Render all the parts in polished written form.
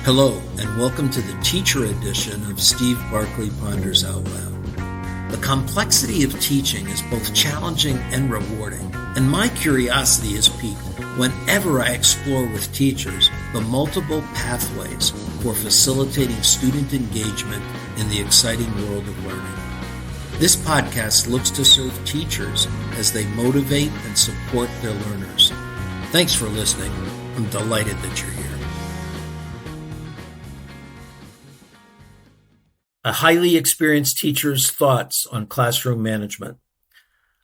Hello, and welcome to the teacher edition of Steve Barkley Ponders Out Loud. The complexity of teaching is both challenging and rewarding, and my curiosity is piqued whenever I explore with teachers the multiple pathways for facilitating student engagement in the exciting world of learning. This podcast looks to serve teachers as they motivate and support their learners. Thanks for listening. I'm delighted that you're here. A highly experienced teacher's thoughts on classroom management.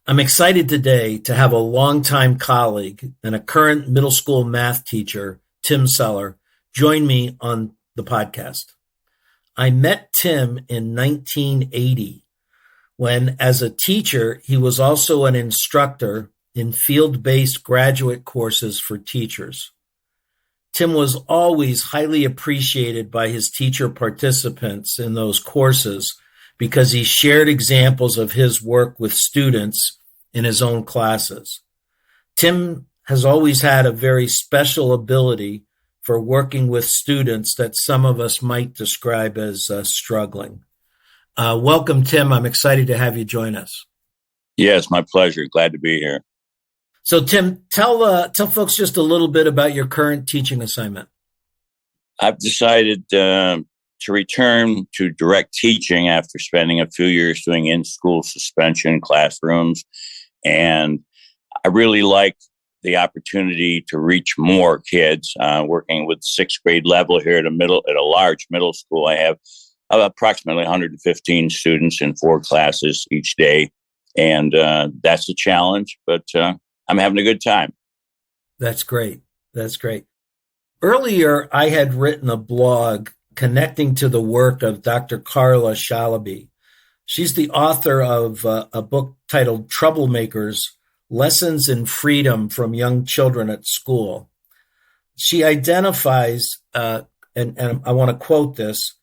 I'm excited today to have a longtime colleague and a current middle school math teacher, Tim Seller, join me on the podcast. I met Tim in 1980 when, as a teacher, he was also an instructor in field-based graduate courses for teachers. Tim was always highly appreciated by his teacher participants in those courses because he shared examples of his work with students in his own classes. Tim has always had a very special ability for working with students that some of us might describe as struggling. Welcome, Tim. I'm excited to have you join us. Yes, my pleasure. Glad to be here. So, Tim, tell folks just a little bit about your current teaching assignment. I've decided to return to direct teaching after spending a few years doing in-school suspension classrooms. And I really like the opportunity to reach more kids. Working with sixth grade level here at a large middle school, I have approximately 115 students in 4 classes each day. And that's a challenge, but I'm having a good time. That's great. That's great. Earlier, I had written a blog connecting to the work of Dr. Carla Shalaby. She's the author of a book titled Troublemakers, Lessons in Freedom from Young Children at School. She identifies, and I want to quote this,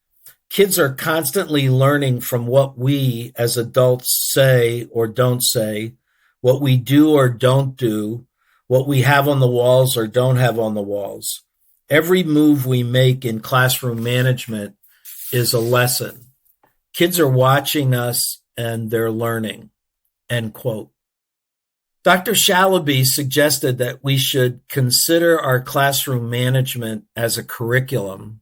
kids are constantly learning from what we as adults say or don't say, what we do or don't do, what we have on the walls or don't have on the walls. Every move we make in classroom management is a lesson. Kids are watching us and they're learning, end quote. Dr. Shalaby suggested that we should consider our classroom management as a curriculum.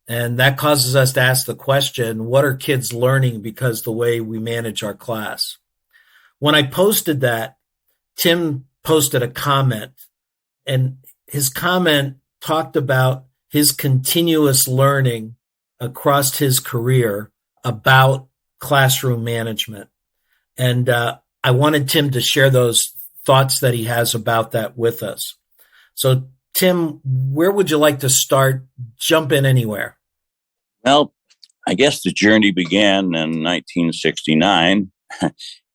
And that causes us to ask the question, what are kids learning because the way we manage our class? When I posted that, Tim posted a comment, and his comment talked about his continuous learning across his career about classroom management. And I wanted Tim to share those thoughts that he has about that with us. So, Tim, where would you like to start? Jump in anywhere. Well, I guess the journey began in 1969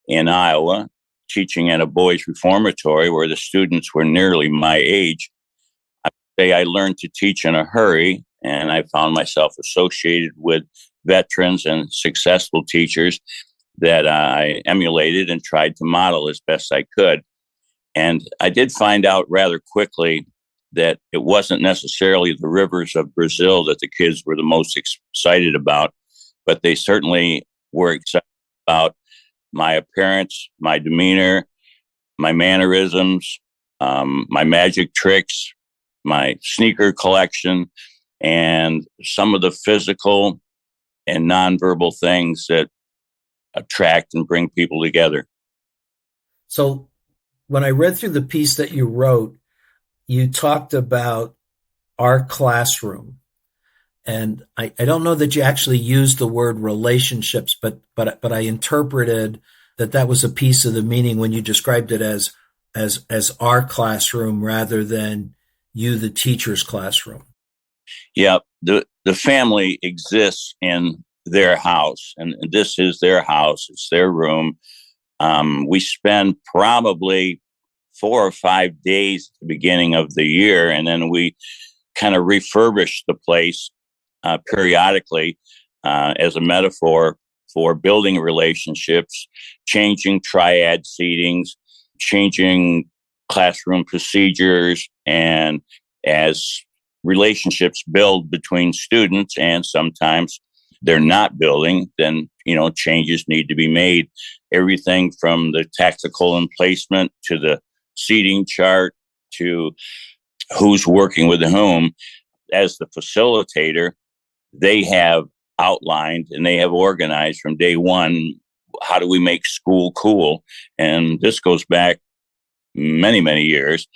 in Iowa, teaching at a boys' reformatory where the students were nearly my age. I say I learned to teach in a hurry, and I found myself associated with veterans and successful teachers that I emulated and tried to model as best I could. And I did find out rather quickly that it wasn't necessarily the rivers of Brazil that the kids were the most excited about, but they certainly were excited about my appearance, my demeanor, my mannerisms, my magic tricks, my sneaker collection, and some of the physical and nonverbal things that attract and bring people together. So when I read through the piece that you wrote, you talked about our classroom. And I don't know that you actually used the word relationships, but I interpreted that was a piece of the meaning when you described it as our classroom rather than you, the teacher's classroom. Yeah, the family exists in their house, and this is their house. It's their room. We spend probably 4 or 5 days at the beginning of the year, and then we kind of refurbish the place periodically as a metaphor for building relationships, changing triad seatings, changing classroom procedures, and as relationships build between students, and sometimes they're not building, then, changes need to be made. Everything from the tactical emplacement to the seating chart to who's working with whom. As the facilitator, they have outlined and they have organized from day one, how do we make school cool? And this goes back many, many years.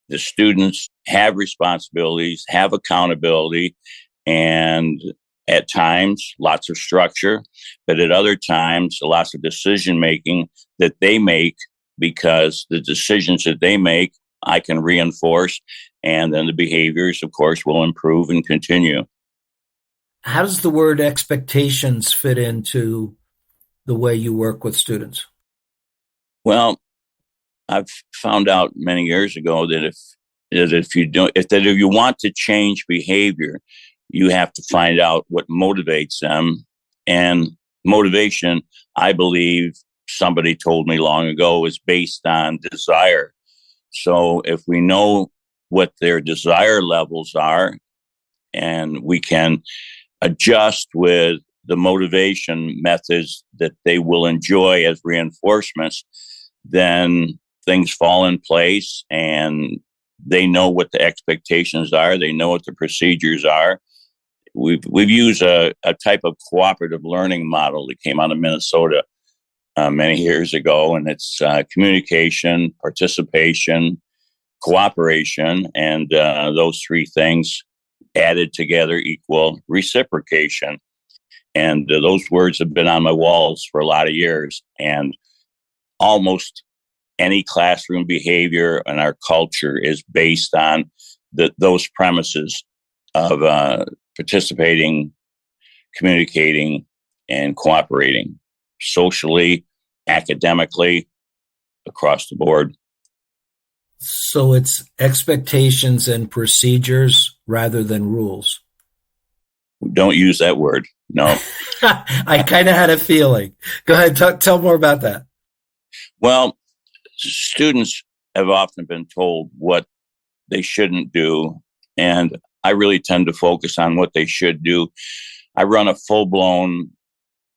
The students have responsibilities, have accountability, and at times lots of structure, but at other times lots of decision making that they make, because the decisions that they make I can reinforce, and then the behaviors, of course, will improve and continue. How does the word expectations fit into the way you work with students? Well, I've found out many years ago that if you want to change behavior, you have to find out what motivates them. And motivation, I believe somebody told me long ago, is based on desire. So if we know what their desire levels are, and we can adjust with the motivation methods that they will enjoy as reinforcements, then things fall in place and they know what the expectations are. They know what the procedures are. We've used a type of cooperative learning model that came out of Minnesota many years ago, and it's communication, participation, cooperation, and those three things added together equal reciprocation. And those words have been on my walls for a lot of years. And almost any classroom behavior in our culture is based on those premises of participating, communicating, and cooperating socially, academically, across the board. So it's expectations and procedures rather than rules. Don't use that word. No. I kind of had a feeling. Go ahead, tell more about that. Well, students have often been told what they shouldn't do, and I really tend to focus on what they should do. I run a full-blown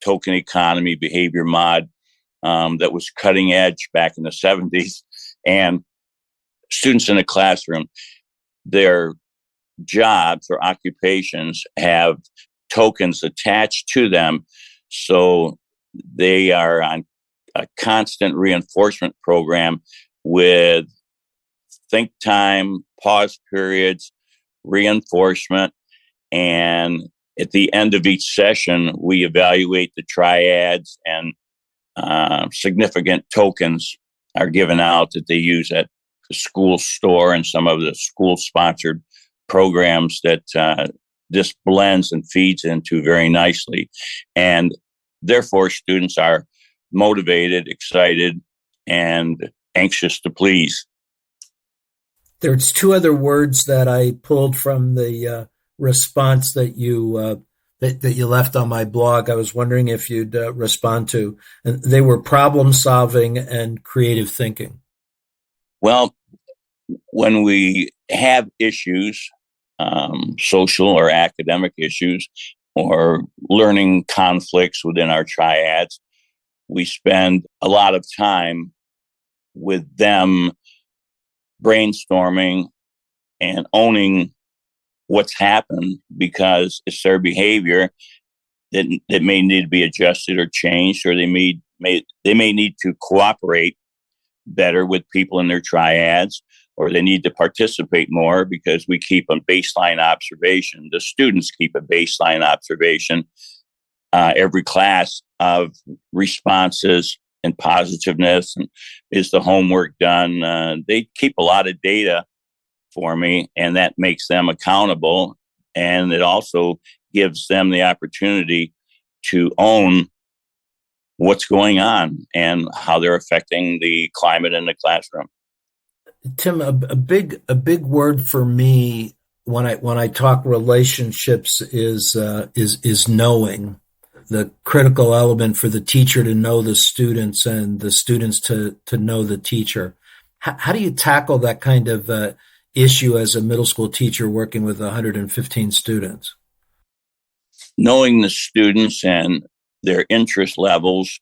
token economy behavior mod that was cutting edge back in the 70s, and students in the classroom, their jobs or occupations have tokens attached to them. So they are on a constant reinforcement program with think time, pause periods, reinforcement. And at the end of each session, we evaluate the triads, and significant tokens are given out that they use at the school store and some of the school-sponsored programs that this blends and feeds into very nicely. And therefore, students are motivated, excited, and anxious to please. There's two other words that I pulled from the response that you that you left on my blog. I was wondering if you'd respond to. And they were problem solving and creative thinking. Well, when we have issues, social or academic issues, or learning conflicts within our triads, we spend a lot of time with them brainstorming and owning what's happened, because it's their behavior that may need to be adjusted or changed, or they may need to cooperate better with people in their triads, or they need to participate more, because we keep a baseline observation. The students keep a baseline observation every class of responses and positiveness, and is the homework done? They keep a lot of data for me, and that makes them accountable. And it also gives them the opportunity to own what's going on and how they're affecting the climate in the classroom. Tim, a big word for me when I talk relationships is knowing. The critical element for the teacher to know the students, and the students to know the teacher. How do you tackle that kind of issue as a middle school teacher working with 115 students? Knowing the students and their interest levels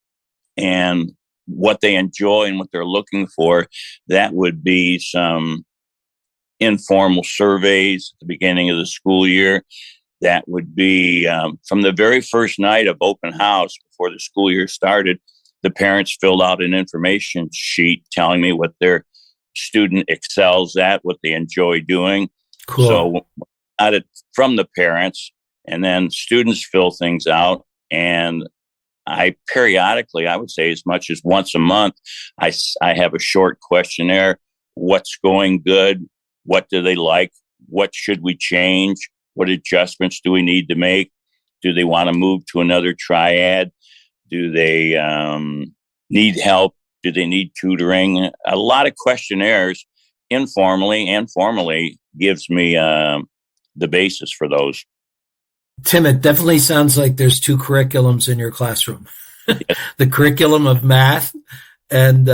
and what they enjoy and what they're looking for, that would be some informal surveys at the beginning of the school year. That would be from the very first night of open house before the school year started, the parents filled out an information sheet telling me what their student excels at, what they enjoy doing. Cool. So got it from the parents, and then students fill things out. And I periodically, I would say as much as once a month, I have a short questionnaire. What's going good? What do they like? What should we change? What adjustments do we need to make? Do they want to move to another triad? Do they need help? Do they need tutoring? A lot of questionnaires, informally and formally, gives me the basis for those. Tim, it definitely sounds like there's two curriculums in your classroom. The curriculum of math and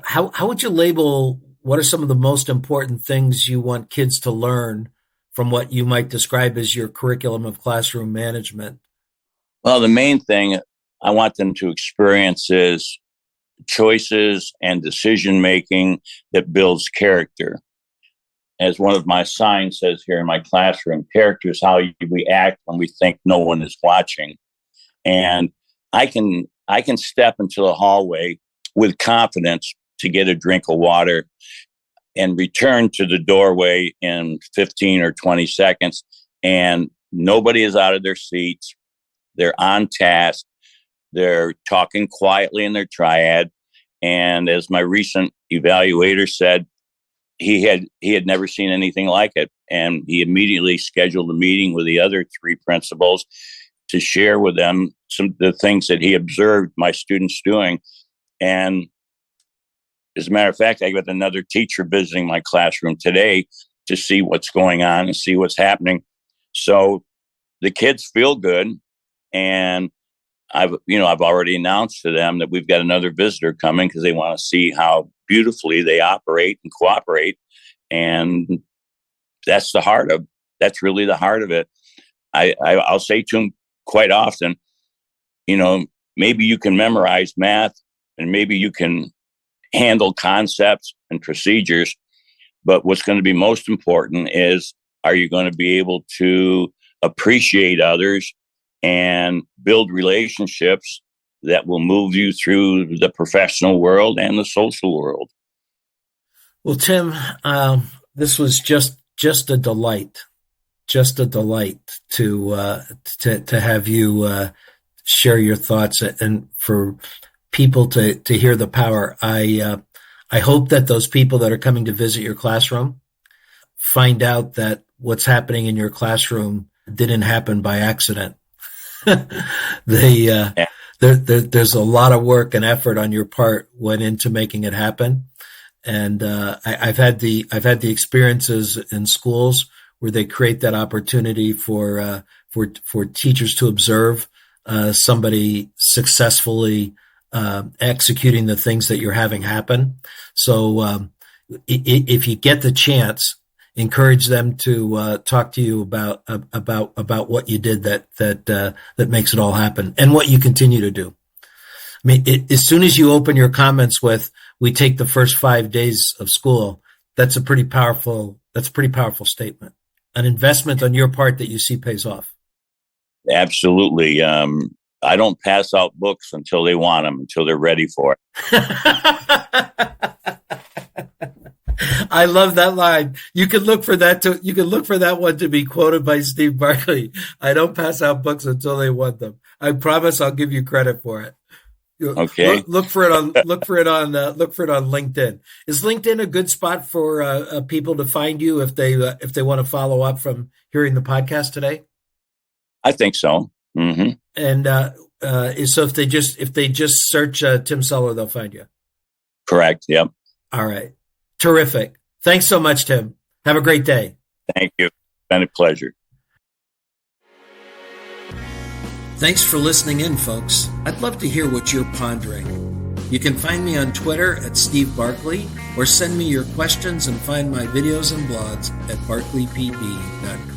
how would you label what are some of the most important things you want kids to learn from what you might describe as your curriculum of classroom management? Well, the main thing I want them to experience is choices and decision making that builds character. As one of my signs says here in my classroom, character is how we act when we think no one is watching. And I can step into the hallway with confidence to get a drink of water and return to the doorway in 15 or 20 seconds. And nobody is out of their seats. They're on task. They're talking quietly in their triad. And as my recent evaluator said, he had never seen anything like it. And he immediately scheduled a meeting with the other three principals to share with them some of the things that he observed my students doing. And as a matter of fact, I got another teacher visiting my classroom today to see what's going on and see what's happening. So the kids feel good. And I've already announced to them that we've got another visitor coming because they want to see how beautifully they operate and cooperate. And that's really the heart of it. I'll say to them quite often, maybe you can memorize math and maybe you can handle concepts and procedures, but what's going to be most important is, are you going to be able to appreciate others and build relationships that will move you through the professional world and the social world? Well, Tim, this was just a delight, to have you share your thoughts and for people to hear the power. I hope that those people that are coming to visit your classroom find out that what's happening in your classroom didn't happen by accident. There's a lot of work and effort on your part went into making it happen. And I've had the experiences in schools where they create that opportunity for teachers to observe somebody successfully executing the things that you're having happen. So if you get the chance, encourage them to talk to you about what you did that makes it all happen and what you continue to do. I mean, as soon as you open your comments with, we take the first 5 days of school, that's a pretty powerful statement. An investment on your part that you see pays off. Absolutely. I don't pass out books until they want them, until they're ready for it. I love that line. You can look for that one to be quoted by Steve Barkley. I don't pass out books until they want them. I promise I'll give you credit for it. Okay. Look for it on LinkedIn. Is LinkedIn a good spot for people to find you if they want to follow up from hearing the podcast today? I think so. Mm-hmm. And so if they just search Tim Seller, they'll find you. Correct. Yep. All right. Terrific. Thanks so much, Tim. Have a great day. Thank you. It's been a pleasure. Thanks for listening in, folks. I'd love to hear what you're pondering. You can find me on Twitter at Steve Barkley, or send me your questions and find my videos and blogs at barkleypd.com.